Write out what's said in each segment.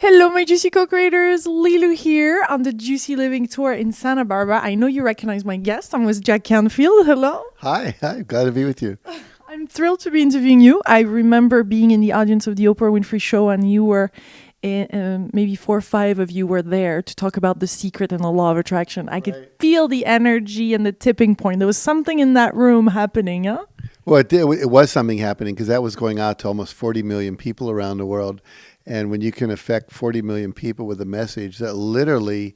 Hello, my Juicy Co-creators. Lilou here on the Juicy Living Tour in Santa Barbara. I know you recognize my guest. I'm with Jack Canfield. Hello. Hi, glad to be with you. I'm thrilled to be interviewing you. I remember being in the audience of the Oprah Winfrey Show, and you were, maybe 4 or 5 of you were there to talk about The Secret and the Law of Attraction. I could feel the energy and the tipping point. There was something in that room happening, huh? Well, it was something happening because that was going out to almost 40 million people around the world. And when you can affect 40 million people with a message that literally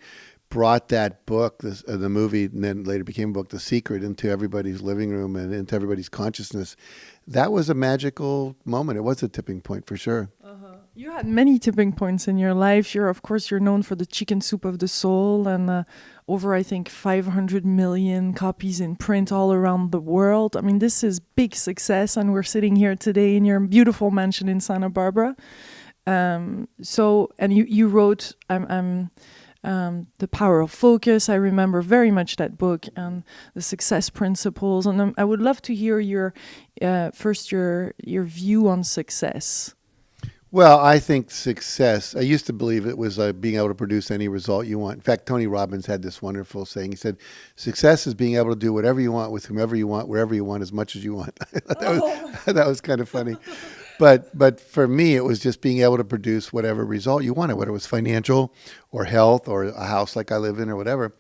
brought that book, the movie, and then later became a book, The Secret, into everybody's living room and into everybody's consciousness, that was a magical moment. It was a tipping point for sure. You had many tipping points in your life. You're known for the Chicken Soup of the Soul and over, I think, 500 million copies in print all around the world. I mean, this is big success, and we're sitting here today in your beautiful mansion in Santa Barbara. And you wrote The Power of Focus. I remember very much that book and the success principles. And I would love to hear your view on success. Well, I think success, I used to believe it was being able to produce any result you want. In fact, Tony Robbins had this wonderful saying. He said, success is being able to do whatever you want with whomever you want, wherever you want, as much as you want. That was kind of funny. But for me, it was just being able to produce whatever result you wanted, whether it was financial or health or a house like I live in or whatever.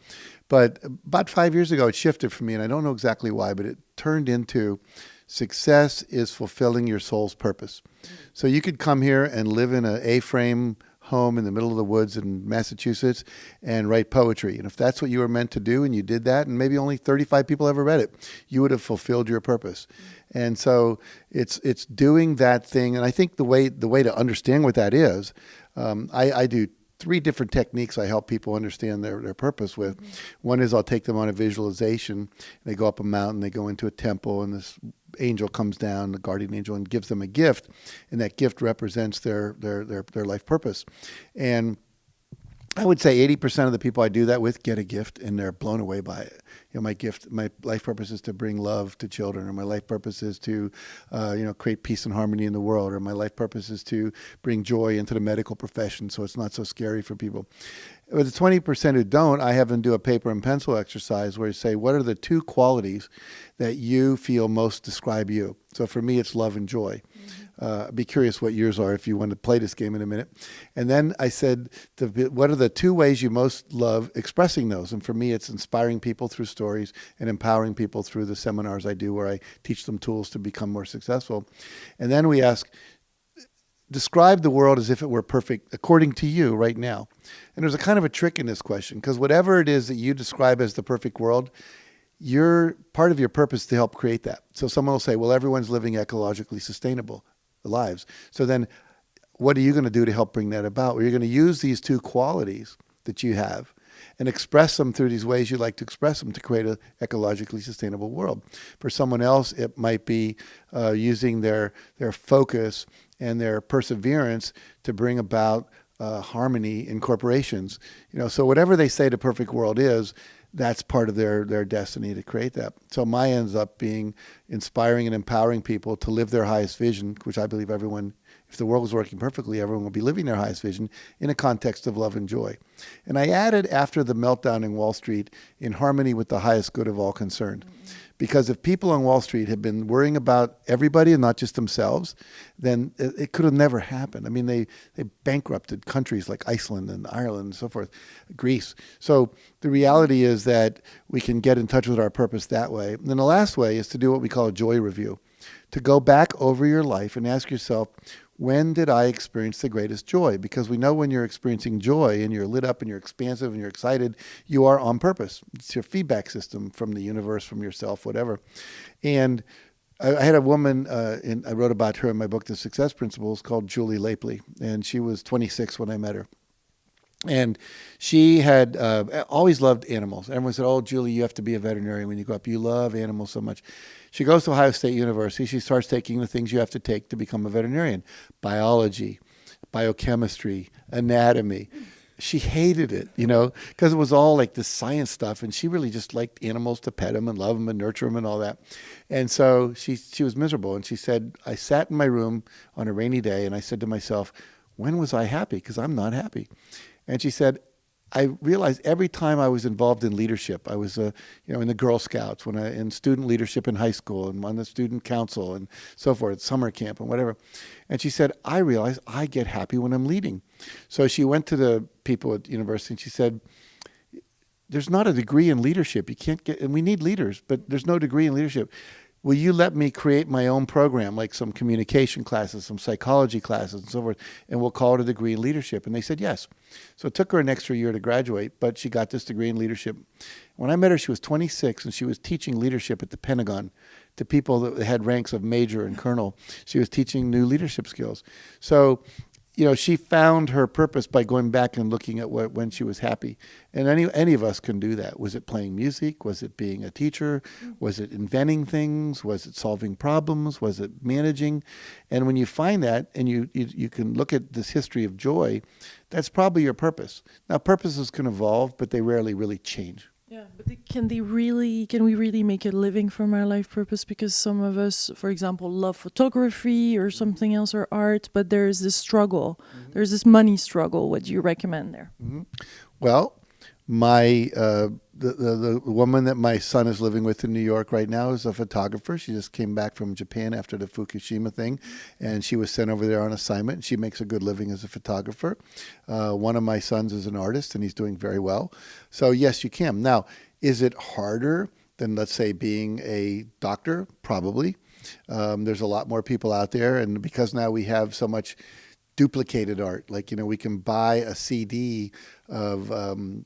But about 5 years ago, it shifted for me, and I don't know exactly why, but it turned into success is fulfilling your soul's purpose. So you could come here and live in an A-frame home in the middle of the woods in Massachusetts and write poetry. And if that's what you were meant to do and you did that, and maybe only 35 people ever read it, you would have fulfilled your purpose. And so it's doing that thing. And I think the way to understand what that is, I do 3 different techniques I help people understand their purpose with. One is I'll take them on a visualization. They go up a mountain, they go into a temple, and this angel comes down, the guardian angel, and gives them a gift, and that gift represents their life purpose. And I would say 80% of the people I do that with get a gift, and they're blown away by it. You know, my life purpose is to bring love to children, or my life purpose is to, create peace and harmony in the world, or my life purpose is to bring joy into the medical profession so it's not so scary for people. With the 20% who don't, I have them do a paper and pencil exercise where you say, what are the 2 qualities that you feel most describe you? So for me, it's love and joy. I'd be curious what yours are if you want to play this game in a minute. And then I said, what are the 2 ways you most love expressing those? And for me, it's inspiring people through stories and empowering people through the seminars I do where I teach them tools to become more successful. And then we ask, describe the world as if it were perfect according to you right now. And there's a kind of a trick in this question, because whatever it is that you describe as the perfect world, part of your purpose is to help create that. So someone will say, well, everyone's living ecologically sustainable lives. So then what are you going to do to help bring that about? Well, you're going to use these 2 qualities that you have and express them through these ways you like to express them to create an ecologically sustainable world. For someone else, it might be using their focus and their perseverance to bring about harmony in corporations. So whatever they say the perfect world is, that's part of their destiny to create that. So mine ends up being inspiring and empowering people to live their highest vision, which I believe everyone, if the world was working perfectly, everyone will be living their highest vision in a context of love and joy. And I added after the meltdown in Wall Street, in harmony with the highest good of all concerned. Because if people on Wall Street had been worrying about everybody and not just themselves, then it could have never happened. I mean, they bankrupted countries like Iceland and Ireland and so forth, Greece. So the reality is that we can get in touch with our purpose that way. And then the last way is to do what we call a joy review, to go back over your life and ask yourself, when did I experience the greatest joy? Because we know when you're experiencing joy and you're lit up and you're expansive and you're excited, you are on purpose. It's your feedback system from the universe, from yourself, whatever. And I had a woman, I wrote about her in my book, The Success Principles, called Julie Lapley. And she was 26 when I met her. And she had always loved animals. Everyone said, oh, Julie, you have to be a veterinarian when you grow up. You love animals so much. She goes to Ohio State University. She starts taking the things you have to take to become a veterinarian. Biology, biochemistry, anatomy. She hated it, because it was all like this science stuff. And she really just liked animals, to pet them and love them and nurture them and all that. And so she was miserable. And she said, I sat in my room on a rainy day and I said to myself, when was I happy? Because I'm not happy. And she said, I realized every time I was involved in leadership, I was, in the Girl Scouts, in student leadership in high school, and on the student council, and so forth, summer camp and whatever. And she said, I realized I get happy when I'm leading. So she went to the people at university and she said, there's not a degree in leadership. You can't get, and we need leaders, but there's no degree in leadership. Will you let me create my own program, like some communication classes, some psychology classes, and so forth, and we'll call it a degree in leadership? And they said yes. So it took her an extra year to graduate, but she got this degree in leadership. When I met her, she was 26, and she was teaching leadership at the Pentagon to people that had ranks of major and colonel. She was teaching new leadership skills. So, she found her purpose by going back and looking at when she was happy. And any of us can do that. Was it playing music? Was it being a teacher? Was it inventing things? Was it solving problems? Was it managing? And when you find that, and you can look at this history of joy, that's probably your purpose. Now, purposes can evolve, but they rarely really change. Yeah, but can we really make a living from our life purpose? Because some of us, for example, love photography or something else, or art, but there's this struggle. Mm-hmm. There's this money struggle. What do you recommend there? Mm-hmm. Well, my the woman that my son is living with in New York right now is a photographer. She just came back from Japan after the Fukushima thing, and she was sent over there on assignment. She makes a good living as a photographer. One of my sons is an artist, and he's doing very well. So yes, you can. Now, is it harder than, let's say, being a doctor? Probably. There's a lot more people out there, and because now we have so much duplicated art, like, we can buy a CD of,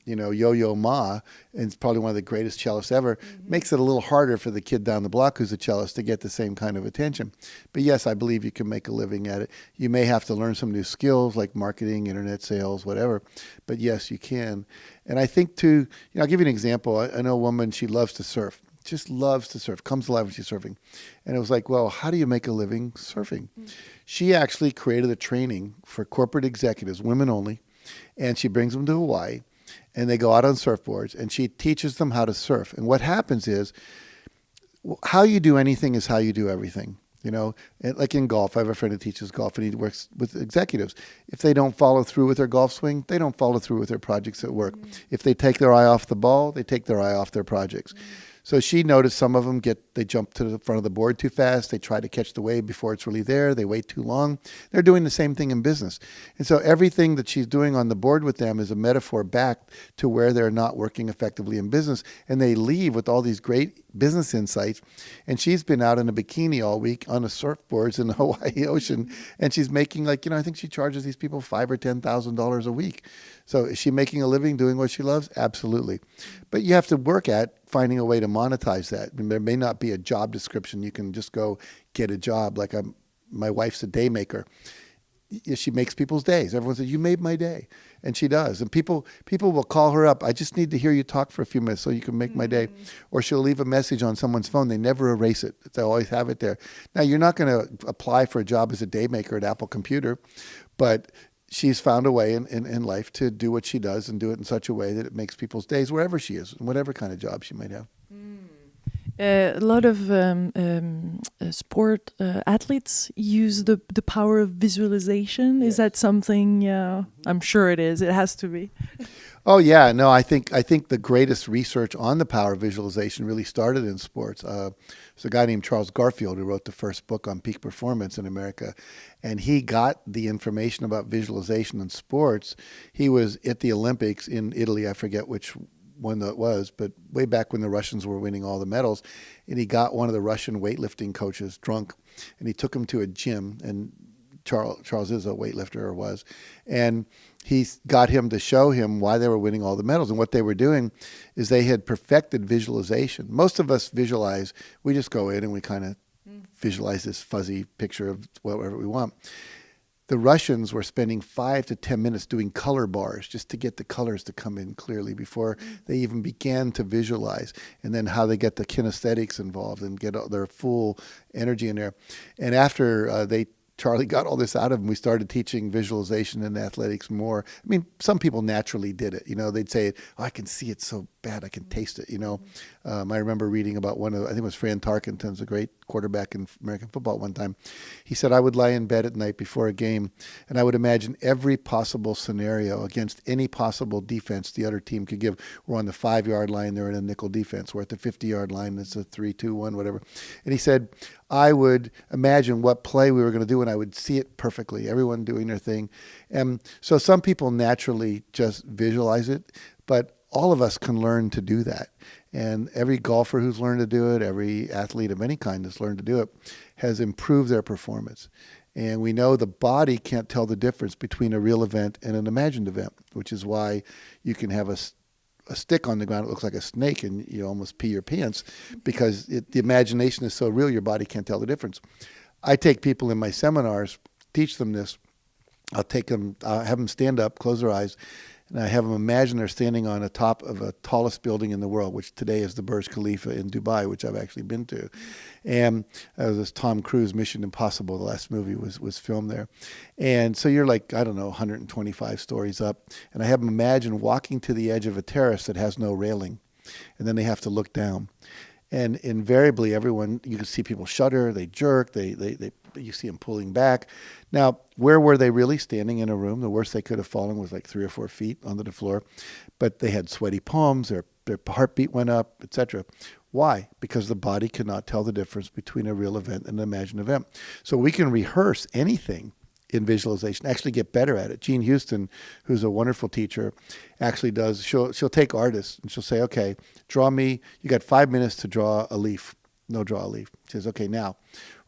Yo-Yo Ma, and it's probably one of the greatest cellists ever. Mm-hmm. Makes it a little harder for the kid down the block who's a cellist to get the same kind of attention. But yes, I believe you can make a living at it. You may have to learn some new skills like marketing, internet sales, whatever. But yes, you can. And I think too, I'll give you an example. I know a woman, she loves to surf. Just loves to surf, comes alive when she's surfing. And it was like, well, how do you make a living surfing? Mm-hmm. She actually created a training for corporate executives, women only, and she brings them to Hawaii, and they go out on surfboards, and she teaches them how to surf. And what happens is, how you do anything is how you do everything. Like in golf, I have a friend who teaches golf, and he works with executives. If they don't follow through with their golf swing, they don't follow through with their projects at work. Mm-hmm. If they take their eye off the ball, they take their eye off their projects. Mm-hmm. So she noticed some of them they jump to the front of the board too fast. They try to catch the wave before it's really there. They wait too long. They're doing the same thing in business. And so everything that she's doing on the board with them is a metaphor back to where they're not working effectively in business. And they leave with all these great business insights. And she's been out in a bikini all week on the surfboards in the Hawaii Ocean. And she's making I think she charges these people $5,000 or $10,000 a week. So is she making a living doing what she loves? Absolutely. But you have to work at finding a way to monetize that. And there may not be a job description. You can just go get a job. Like my wife's a day maker. She makes people's days. Everyone says, you made my day. And she does. And people will call her up. I just need to hear you talk for a few minutes so you can make my day. Or she'll leave a message on someone's phone. They never erase it. They always have it there. Now, you're not going to apply for a job as a day maker at Apple Computer, but she's found a way in life to do what she does and do it in such a way that it makes people's days wherever she is, whatever kind of job she might have. A lot of sport athletes use the power of visualization. Yes. Is that something? I'm sure it is. It has to be. Oh yeah, no. I think the greatest research on the power of visualization really started in sports. There's a guy named Charles Garfield who wrote the first book on peak performance in America, and he got the information about visualization in sports. He was at the Olympics in Italy. I forget which one that was, but way back when the Russians were winning all the medals, and he got one of the Russian weightlifting coaches drunk, and he took him to a gym, and Charles is a weightlifter, or was, and he got him to show him why they were winning all the medals. And what they were doing is they had perfected visualization. Most of us visualize, we just go in and we kind of visualize this fuzzy picture of whatever we want. The Russians were spending 5 to 10 minutes doing color bars just to get the colors to come in clearly before they even began to visualize, and then how they get the kinesthetics involved and get their full energy in there. And after Charlie got all this out of him, we started teaching visualization and athletics more. I mean, some people naturally did it. They'd say, oh, I can see it so bad. I can taste it, I remember reading about I think it was Fran Tarkenton's a great quarterback in American football one time. He said, I would lie in bed at night before a game, and I would imagine every possible scenario against any possible defense the other team could give. We're on the 5-yard line, they're in a nickel defense. We're at the 50-yard line, it's a 3-2-1, whatever. And he said, I would imagine what play we were going to do, and I would see it perfectly, everyone doing their thing. And so some people naturally just visualize it, but all of us can learn to do that. And every golfer who's learned to do it, every athlete of any kind that's learned to do it, has improved their performance. And we know the body can't tell the difference between a real event and an imagined event, which is why you can have a stick on the ground that looks like a snake and you almost pee your pants because the imagination is so real your body can't tell the difference. I take people in my seminars, teach them this. I'll have them stand up, close their eyes, and I have them imagine they're standing on the top of the tallest building in the world, which today is the Burj Khalifa in Dubai, which I've actually been to. And this Tom Cruise Mission Impossible, the last movie was filmed there. And so you're like, 125 stories up. And I have them imagine walking to the edge of a terrace that has no railing. And then they have to look down. And invariably, everyone, you can see people shudder, they jerk, you see them pulling back. Now, where were they really standing in a room? The worst they could have fallen was like 3 or 4 feet onto the floor. But they had sweaty palms, their heartbeat went up, etc. Why? Because the body cannot tell the difference between a real event and an imagined event. So we can rehearse anything in visualization, actually get better at it. Jean Houston, who's a wonderful teacher, actually does, she'll take artists and she'll say, okay, you got 5 minutes to draw a leaf. No, draw a leaf. She says, okay, now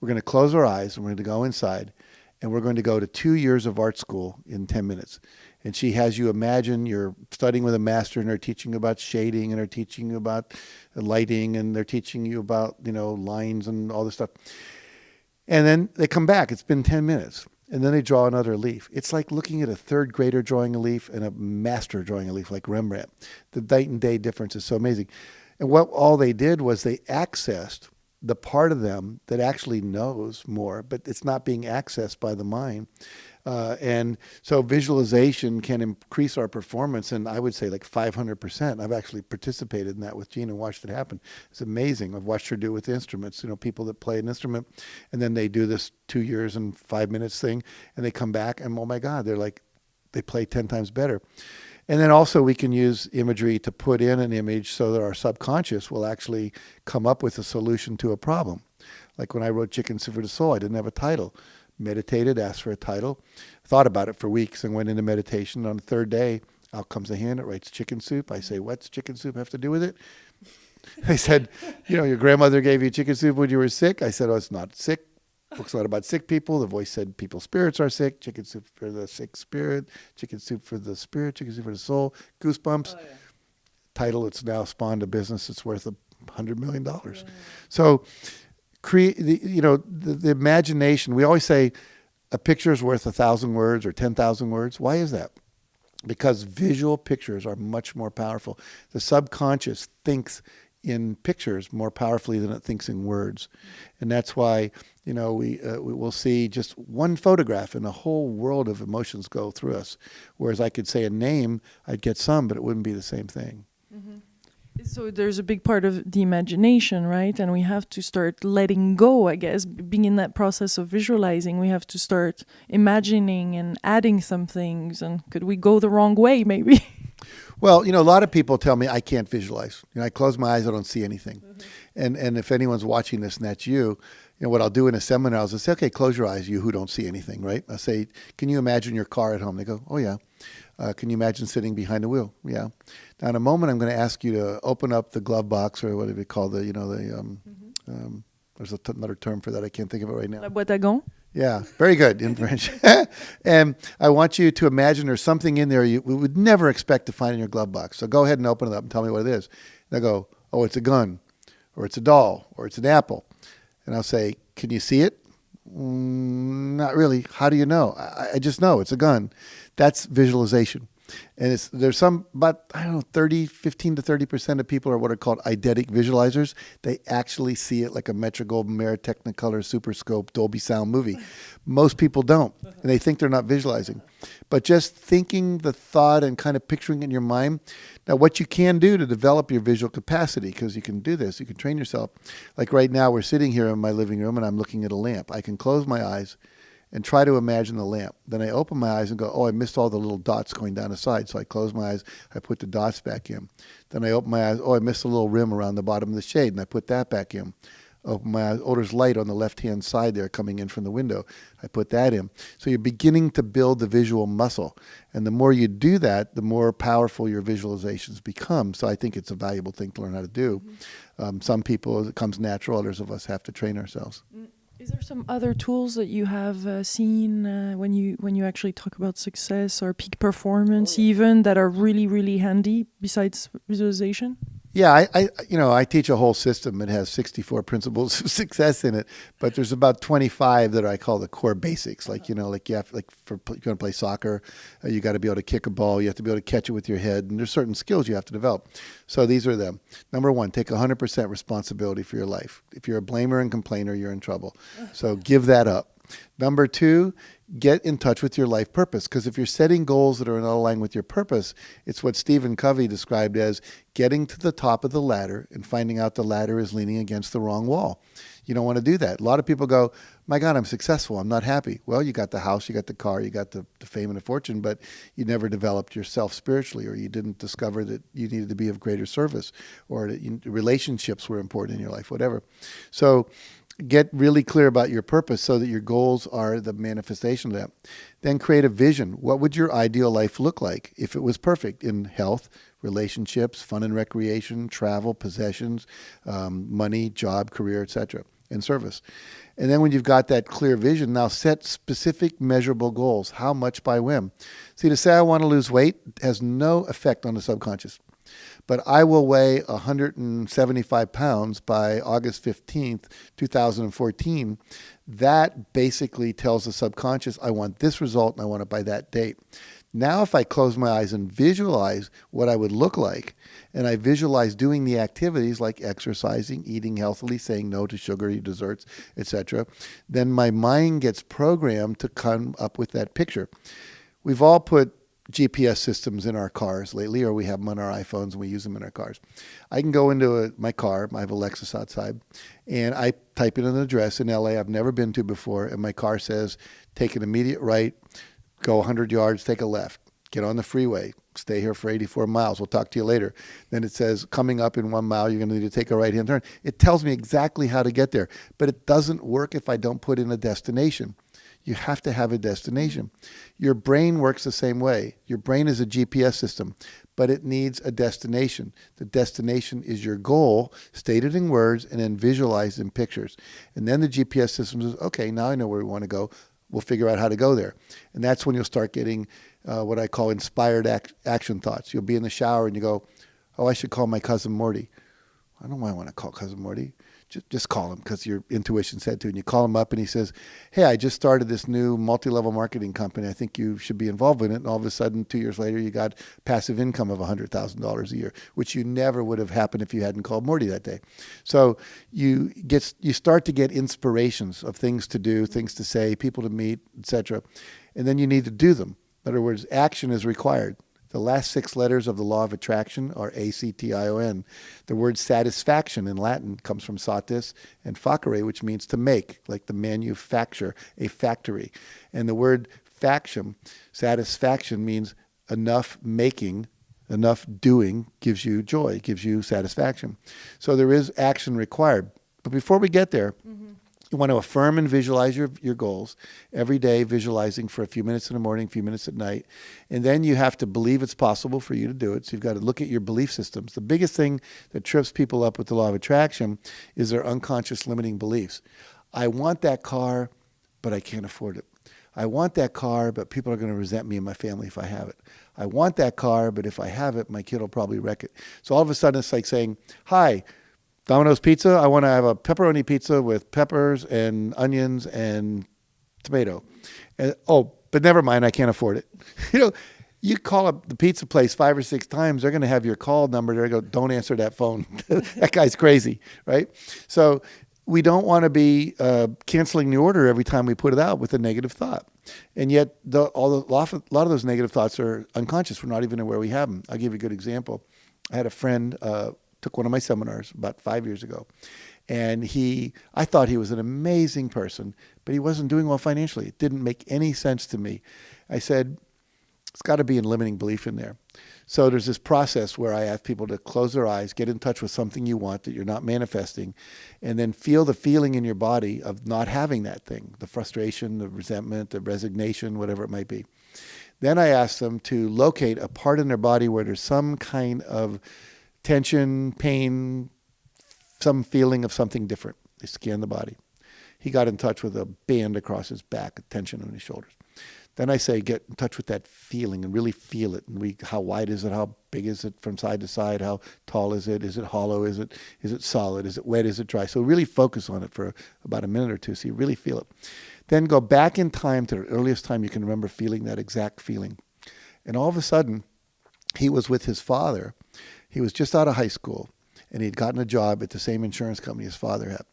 we're going to close our eyes and we're going to go inside and we're going to go to 2 years of art school in 10 minutes. And she has you imagine you're studying with a master and they're teaching you about shading and they're teaching you about lighting and they're teaching you about, lines and all this stuff. And then they come back. It's been 10 minutes. And then they draw another leaf. It's like looking at a third grader drawing a leaf and a master drawing a leaf like Rembrandt. The night and day difference is so amazing. And what all they did was they accessed the part of them that actually knows more, but it's not being accessed by the mind. And so visualization can increase our performance, and I would say like 500%. I've actually participated in that with Jean and watched it happen. It's amazing. I've watched her do it with instruments, people that play an instrument, and then they do this 2 years and 5 minutes thing, and they come back, and oh my God, they play 10 times better. And then also we can use imagery to put in an image so that our subconscious will actually come up with a solution to a problem. Like when I wrote Chicken Soup for the Soul, I didn't have a title. Meditated, asked for a title, thought about it for weeks and went into meditation. On the third day, out comes a hand, it writes chicken soup. I say, what's chicken soup have to do with it? I said, your grandmother gave you chicken soup when you were sick. I said, oh, it's not sick. Book's not about sick people. The voice said people's spirits are sick. Chicken soup for the sick spirit. Chicken soup for the spirit. Chicken soup for the soul. Goosebumps. Oh, yeah. Title, it's now spawned a business that's worth $100 million. Yeah. So create the imagination. We always say a picture is worth 1,000 words or 10,000 words. Why is that? Because visual pictures are much more powerful. The subconscious thinks in pictures more powerfully than it thinks in words. And that's why, we will see just one photograph and a whole world of emotions go through us. Whereas I could say a name, I'd get some, but it wouldn't be the same thing. Mm-hmm. So there's a big part of the imagination, right? And we have to start letting go, I guess. Being in that process of visualizing, we have to start imagining and adding some things. And could we go the wrong way, maybe? Well, a lot of people tell me I can't visualize. I close my eyes, I don't see anything. Mm-hmm. And if anyone's watching this and that's you, what I'll do in a seminar is I'll say, okay, close your eyes, you who don't see anything, right? I'll say, can you imagine your car at home? They go, oh, yeah. Can you imagine sitting behind the wheel? Yeah. Now, in a moment, I'm going to ask you to open up the glove box or whatever you call there's another term for that. I can't think of it right now. La boîte à gants? Yeah, very good in French. And I want you to imagine there's something in there we would never expect to find in your glove box. So go ahead and open it up and tell me what it is. And I go, oh, it's a gun, or it's a doll, or it's an apple. And I'll say, can you see it? Not really. How do you know? I just know it's a gun. That's visualization. And there's some, about, I don't know, 15 to 30% of people are what are called eidetic visualizers. They actually see it like a Metro-Goldwyn-Mayer Technicolor Super Scope Dolby Sound movie. Most people don't, and they think they're not visualizing. But just thinking the thought and kind of picturing it in your mind. Now, what you can do to develop your visual capacity, because you can do this, you can train yourself. Like right now, we're sitting here in my living room, and I'm looking at a lamp. I can close my eyes and try to imagine the lamp. Then I open my eyes and go, oh, I missed all the little dots going down the side. So I close my eyes, I put the dots back in. Then I open my eyes, oh, I missed a little rim around the bottom of the shade, and I put that back in. Open my eyes, oh, there's light on the left-hand side there coming in from the window. I put that in. So you're beginning to build the visual muscle. And the more you do that, the more powerful your visualizations become. So I think it's a valuable thing to learn how to do. Some people, it comes natural. Others of us have to train ourselves. Is there some other tools that you have seen when you actually talk about success or peak performance, even that are really, really handy besides visualization? Yeah, I teach a whole system. It has 64 principles of success in it, but there's about 25 that I call the core basics. Like, like you have, like if you're going to play soccer, you got to be able to kick a ball. You have to be able to catch it with your head, and there's certain skills you have to develop. So these are them. Number one, take 100% responsibility for your life. If you're a blamer and complainer, you're in trouble. So give that up. Number two, get in touch with your life purpose. Because if you're setting goals that are not aligned with your purpose, it's what Stephen Covey described as getting to the top of the ladder and finding out the ladder is leaning against the wrong wall. You don't want to do that. A lot of people go, my God, I'm successful. I'm not happy. Well, you got the house, you got the car, you got the fame and the fortune, but you never developed yourself spiritually, or you didn't discover that you needed to be of greater service, or that relationships were important in your life, whatever. So get really clear about your purpose so that your goals are the manifestation of that. Then create a vision. What would your ideal life look like if it was perfect in health, relationships, fun and recreation, travel, possessions, money, job, career, etc., and service? And then when you've got that clear vision, now set specific measurable goals. How much by when? See, to say I want to lose weight has no effect on the subconscious. But I will weigh 175 pounds by August 15th, 2014. That basically tells the subconscious, I want this result and I want it by that date. Now, if I close my eyes and visualize what I would look like, and I visualize doing the activities like exercising, eating healthily, saying no to sugary desserts, etc., then my mind gets programmed to come up with that picture. We've all put GPS systems in our cars lately, or we have them on our iPhones and we use them in our cars. I can go into my car, I have a Lexus outside, and I type in an address in LA I've never been to before, and my car says, take an immediate right, go 100 yards, take a left, get on the freeway, stay here for 84 miles, we'll talk to you later. Then it says, coming up in 1 mile, you're going to need to take a right-hand turn. It tells me exactly how to get there, but it doesn't work if I don't put in a destination. You have to have a destination. Your brain works the same way. Your brain is a GPS system, but it needs a destination. The destination is your goal, stated in words, and then visualized in pictures. And then the GPS system says, okay, now I know where we want to go. We'll figure out how to go there. And that's when you'll start getting what I call inspired action thoughts. You'll be in the shower and you go, oh, I should call my cousin Morty. I don't know why I want to call cousin Morty. Just call him because your intuition said to. And you call him up and he says, hey, I just started this new multi-level marketing company. I think you should be involved in it. And all of a sudden, 2 years later, you got passive income of $100,000 a year, which you never would have happened if you hadn't called Morty that day. So you start to get inspirations of things to do, things to say, people to meet, etc. And then you need to do them. In other words, action is required. The last 6 letters of the law of attraction are ACTION. The word satisfaction in Latin comes from satis and facere, which means to make, like the manufacture, a factory. And the word faction, satisfaction, means enough making, enough doing gives you joy, gives you satisfaction. So there is action required. But before we get there, you want to affirm and visualize your goals every day, visualizing for a few minutes in the morning, a few minutes at night. And then you have to believe it's possible for you to do it. So you've got to look at your belief systems. The biggest thing that trips people up with the law of attraction is their unconscious limiting beliefs. I want that car, but I can't afford it. I want that car, but people are going to resent me and my family if I have it. I want that car, but if I have it, my kid will probably wreck it. So all of a sudden it's like saying, hi, Domino's Pizza, I want to have a pepperoni pizza with peppers and onions and tomato. And, oh, but never mind, I can't afford it. You call up the pizza place 5 or 6 times, they're going to have your call number. They're going to go, don't answer that phone. That guy's crazy, right? So we don't want to be canceling the order every time we put it out with a negative thought. And yet a lot of those negative thoughts are unconscious. We're not even aware we have them. I'll give you a good example. I had a friend took one of my seminars about 5 years ago. And I thought he was an amazing person, but he wasn't doing well financially. It didn't make any sense to me. I said, it's got to be a limiting belief in there. So there's this process where I ask people to close their eyes, get in touch with something you want that you're not manifesting, and then feel the feeling in your body of not having that thing, the frustration, the resentment, the resignation, whatever it might be. Then I ask them to locate a part in their body where there's some kind of tension, pain, some feeling of something different. They scan the body. He got in touch with a band across his back, a tension on his shoulders. Then I say, get in touch with that feeling and really feel it. And how wide is it? How big is it from side to side? How tall is it? Is it hollow? Is it solid? Is it wet? Is it dry? So really focus on it for about a minute or two so you really feel it. Then go back in time to the earliest time you can remember feeling that exact feeling. And all of a sudden, he was with his father. He was just out of high school. And he'd gotten a job at the same insurance company his father had.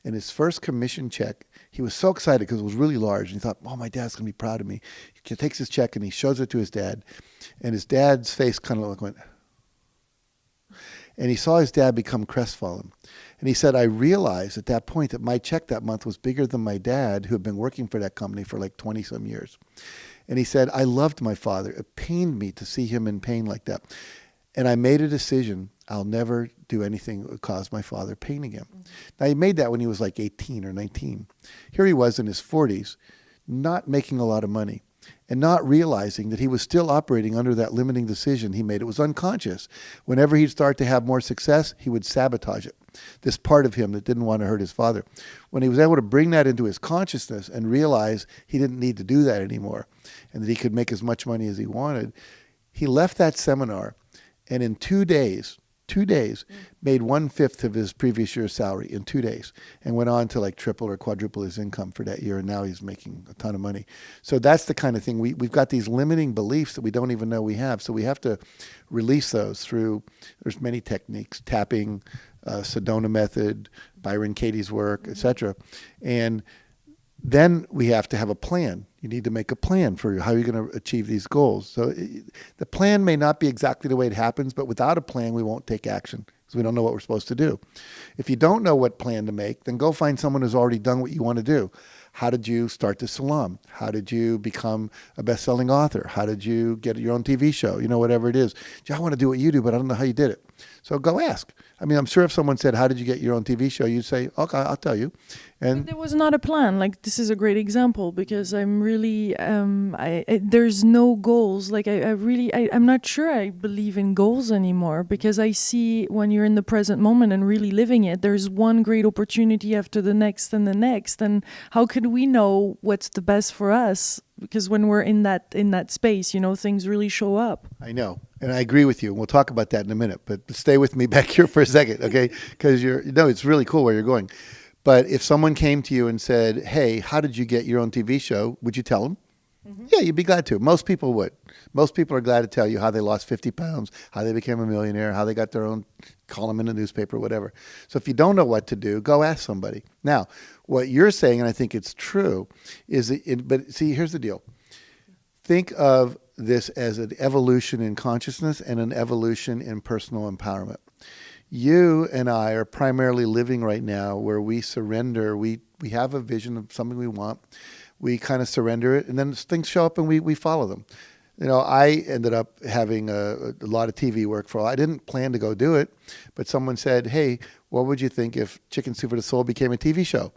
And his first commission check, he was so excited because it was really large. And he thought, oh, my dad's going to be proud of me. He takes his check and he shows it to his dad. And his dad's face kind of went. And he saw his dad become crestfallen. And he said, I realized at that point that my check that month was bigger than my dad, who had been working for that company for like 20-some years. And he said, I loved my father. It pained me to see him in pain like that. And I made a decision, I'll never do anything that would cause my father pain again. Mm-hmm. Now, he made that when he was like 18 or 19. Here he was in his 40s, not making a lot of money and not realizing that he was still operating under that limiting decision he made. It was unconscious. Whenever he'd start to have more success, he would sabotage it. This part of him that didn't want to hurt his father. When he was able to bring that into his consciousness and realize he didn't need to do that anymore and that he could make as much money as he wanted, he left that seminar. And in 2 days, made 1/5 of his previous year's salary in 2 days and went on to like triple or quadruple his income for that year. And now he's making a ton of money. So that's the kind of thing we've got these limiting beliefs that we don't even know we have. So we have to release those through, there's many techniques, tapping, Sedona method, Byron Katie's work, etc. And then we have to have a plan. You need to make a plan for how you're going to achieve these goals. So the plan may not be exactly the way it happens, but without a plan, we won't take action because we don't know what we're supposed to do. If you don't know what plan to make, then go find someone who's already done what you want to do. How did you start the salon? How did you become a best-selling author? How did you get your own TV show? You know, whatever it is. I want to do what you do, but I don't know how you did it. So go ask. I mean, I'm sure if someone said, how did you get your own TV show? You'd say, okay, I'll tell you. And but there was not a plan. Like, this is a great example because I'm really, there's no goals. Like, I'm not sure I believe in goals anymore because I see when you're in the present moment and really living it, there's one great opportunity after the next and the next. And how could we know what's the best for us? Because when we're in that space, you know, things really show up. I know. And I agree with you. And we'll talk about that in a minute. But stay with me back here for a second, okay? Because it's really cool where you're going. But if someone came to you and said, hey, how did you get your own TV show? Would you tell them? Mm-hmm. Yeah, you'd be glad to. Most people would. Most people are glad to tell you how they lost 50 pounds, how they became a millionaire, how they got their own column in the newspaper, whatever. So if you don't know what to do, go ask somebody. Now, what you're saying, and I think it's true, but see, here's the deal. Think of this as an evolution in consciousness and an evolution in personal empowerment. You and I are primarily living right now where we surrender. We have a vision of something we want. We kind of surrender it, and then things show up and we follow them. You know, I ended up having a lot of TV work for a while. I didn't plan to go do it, but someone said, hey, what would you think if Chicken Soup for the Soul became a TV show?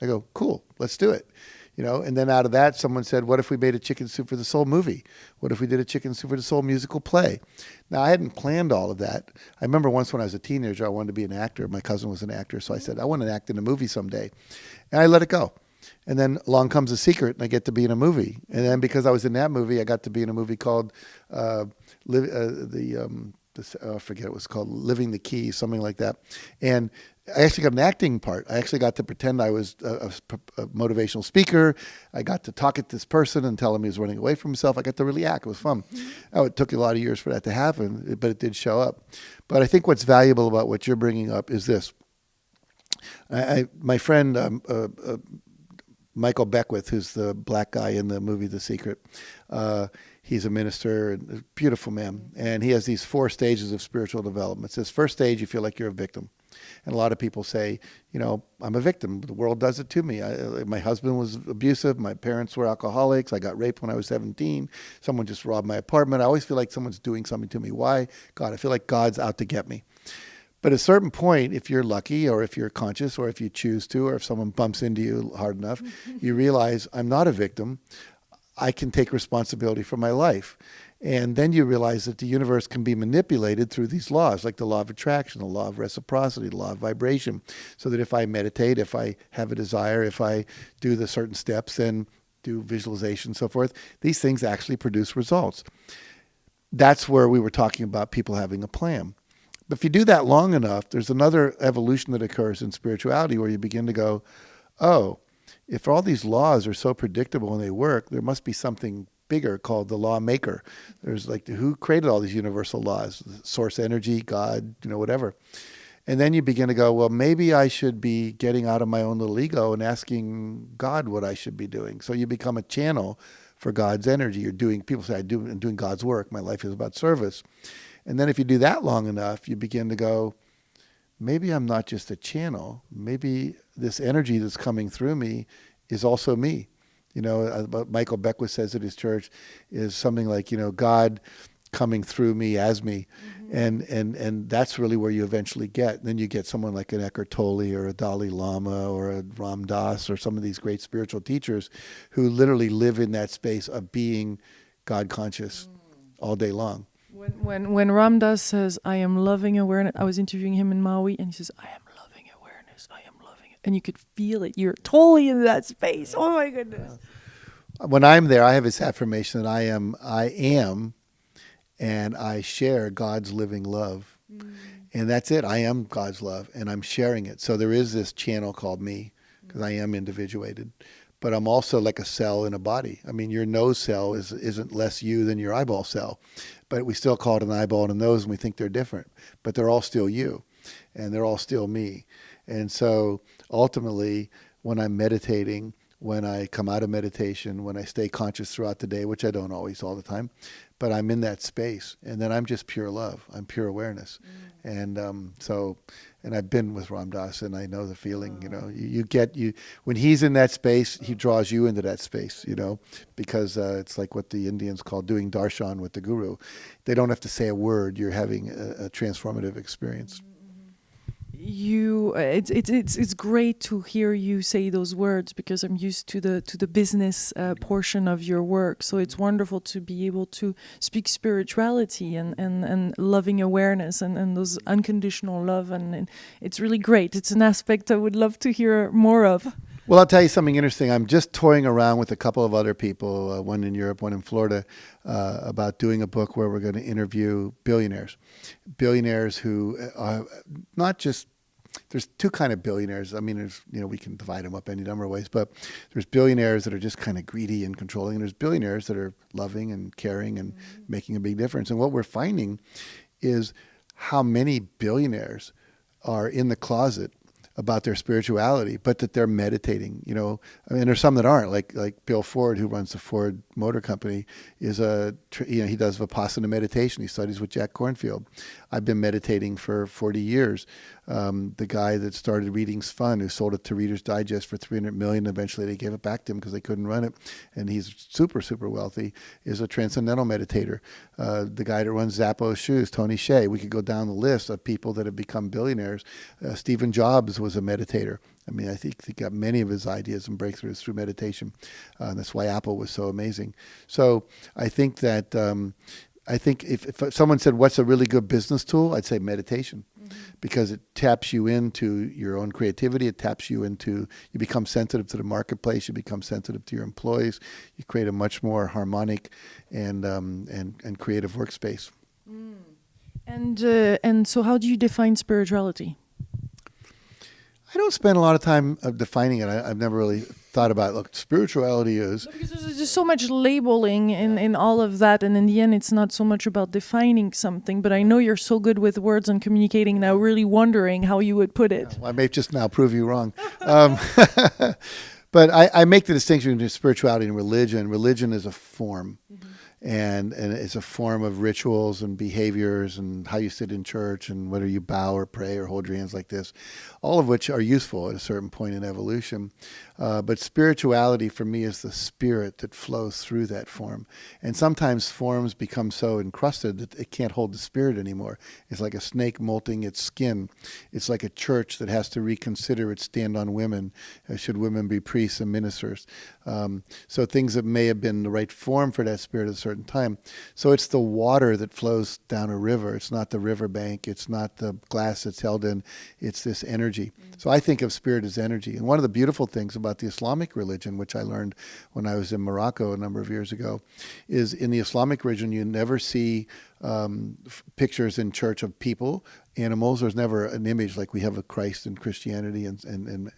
I go, cool, let's do it. You know, and then out of that, someone said, what if we made a Chicken Soup for the Soul movie? What if we did a Chicken Soup for the Soul musical play? Now, I hadn't planned all of that. I remember once when I was a teenager, I wanted to be an actor. My cousin was an actor, so I said, I want to act in a movie someday. And I let it go. And then along comes A Secret, and I get to be in a movie. And then because I was in that movie, I got to be in a movie called I forget it was called Living the Key, something like that. And I actually got an acting part. I actually got to pretend I was a motivational speaker. I got to talk at this person and tell him he was running away from himself. I got to really act. It was fun. Oh, it took a lot of years for that to happen, but it did show up. But I think what's valuable about what you're bringing up is this. My friend Michael Beckwith, who's the black guy in the movie The Secret, he's a minister and a beautiful man. And he has these 4 stages of spiritual development. It says, first stage, you feel like you're a victim. And a lot of people say, I'm a victim. The world does it to me. My husband was abusive. My parents were alcoholics. I got raped when I was 17. Someone just robbed my apartment. I always feel like someone's doing something to me. Why? God, I feel like God's out to get me. But at a certain point, if you're lucky or if you're conscious or if you choose to or if someone bumps into you hard enough, you realize I'm not a victim. I can take responsibility for my life. And then you realize that the universe can be manipulated through these laws, like the law of attraction, the law of reciprocity, the law of vibration, so that if I meditate, if I have a desire, if I do the certain steps and do visualization and so forth, these things actually produce results. That's where we were talking about people having a plan. But if you do that long enough, there's another evolution that occurs in spirituality where you begin to go, oh, if all these laws are so predictable and they work, there must be something bigger called the lawmaker. There's like, who created all these universal laws? Source energy, God, whatever. And then you begin to go, well, maybe I should be getting out of my own little ego and asking God what I should be doing. So you become a channel for God's energy. People say, I'm doing God's work. My life is about service. And then if you do that long enough, you begin to go, maybe I'm not just a channel. Maybe this energy that's coming through me is also me. Michael Beckwith says at his church is something like, God coming through me as me. Mm-hmm. And that's really where you eventually get. And then you get someone like an Eckhart Tolle or a Dalai Lama or a Ram Dass or some of these great spiritual teachers who literally live in that space of being God conscious all day long. When Ram Dass says, I am loving awareness, I was interviewing him in Maui, and he says, I am loving awareness, I am loving it. And you could feel it. You're totally in that space. Oh, my goodness. When I'm there, I have this affirmation that I am, and I share God's living love. And that's it. I am God's love, and I'm sharing it. So there is this channel called me, because I am individuated. But I'm also like a cell in a body. I mean, your nose cell isn't less you than your eyeball cell. But we still call it an eyeball and a nose, and we think they're different. But they're all still you, and they're all still me. And so ultimately, when I'm meditating, when I come out of meditation, when I stay conscious throughout the day, which I don't always all the time, but I'm in that space. And then I'm just pure love. I'm pure awareness. And and I've been with Ram Dass, and I know the feeling, when he's in that space, he draws you into that space, because it's like what the Indians call doing darshan with the guru. They don't have to say a word. You're having a transformative experience. It's great to hear you say those words, because I'm used to the business portion of your work. So it's wonderful to be able to speak spirituality and loving awareness and those unconditional love, and it's really great. It's an aspect I would love to hear more of. Well, I'll tell you something interesting. I'm just toying around with a couple of other people, one in Europe, one in Florida, about doing a book where we're going to interview billionaires who are not just. There's two kind of billionaires. I mean, we can divide them up any number of ways, but there's billionaires that are just kind of greedy and controlling, and there's billionaires that are loving and caring and making a big difference. And what we're finding is how many billionaires are in the closet about their spirituality, but that they're meditating. I mean, there's some that aren't. Like Bill Ford, who runs the Ford Motor Company, he does Vipassana meditation. He studies with Jack Canfield. I've been meditating for 40 years. The guy that started Reading's Fun, who sold it to Reader's Digest for $300 million, eventually they gave it back to him because they couldn't run it, and he's super, super wealthy, is a transcendental meditator. The guy that runs Zappos Shoes, Tony Hsieh. We could go down the list of people that have become billionaires. Stephen Jobs was a meditator. I mean, I think he got many of his ideas and breakthroughs through meditation. That's why Apple was so amazing. So I think that if someone said, what's a really good business tool? I'd say meditation, because it taps you into your own creativity. It taps you into, you become sensitive to the marketplace. You become sensitive to your employees. You create a much more harmonic and creative workspace. And so how do you define spirituality? I don't spend a lot of time defining it. I've never really thought about, look, spirituality is. No, because there's just so much labeling in all of that, and in the end, it's not so much about defining something. But I know you're so good with words and communicating, and I'm really wondering how you would put it. Well, I may just now prove you wrong. But I make the distinction between spirituality and religion. Religion is a form. And it's a form of rituals and behaviors and how you sit in church and whether you bow or pray or hold your hands like this, all of which are useful at a certain point in evolution. But spirituality for me is the spirit that flows through that form. And sometimes forms become so encrusted that it can't hold the spirit anymore. It's like a snake molting its skin. It's like a church that has to reconsider its stand on women. Should women be priests and ministers? So things that may have been the right form for that spirit at a certain time. So it's the water that flows down a river. It's not the riverbank. It's not the glass it's held in. It's this energy. So I think of spirit as energy. And one of the beautiful things about the Islamic religion, which I learned when I was in Morocco a number of years ago, is in the Islamic religion you never see pictures in church of people, animals. There's never an image like we have of Christ in Christianity and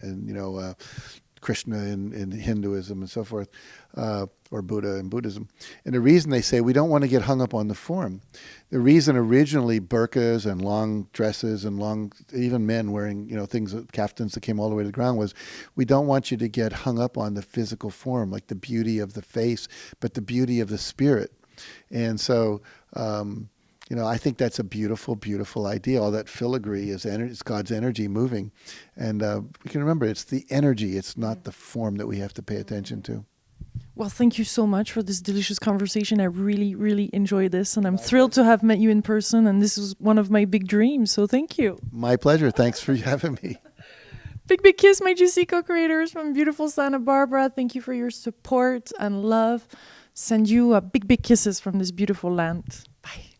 Krishna in Hinduism and so forth, or Buddha in Buddhism. And the reason they say we don't want to get hung up on the form. The reason originally burqas and long dresses and even men wearing, things, kaftans that came all the way to the ground was, we don't want you to get hung up on the physical form, like the beauty of the face, but the beauty of the spirit. And so, I think that's a beautiful, beautiful idea. All that filigree is energy, it's God's energy moving. And we can remember it's the energy, it's not the form that we have to pay attention to. Well, thank you so much for this delicious conversation. I really, really enjoyed this, and I'm thrilled to have met you in person, and this was one of my big dreams, so thank you. My pleasure. Thanks for having me. Big, big kiss, my GC co-creators from beautiful Santa Barbara. Thank you for your support and love. Send you big, big kisses from this beautiful land. Bye.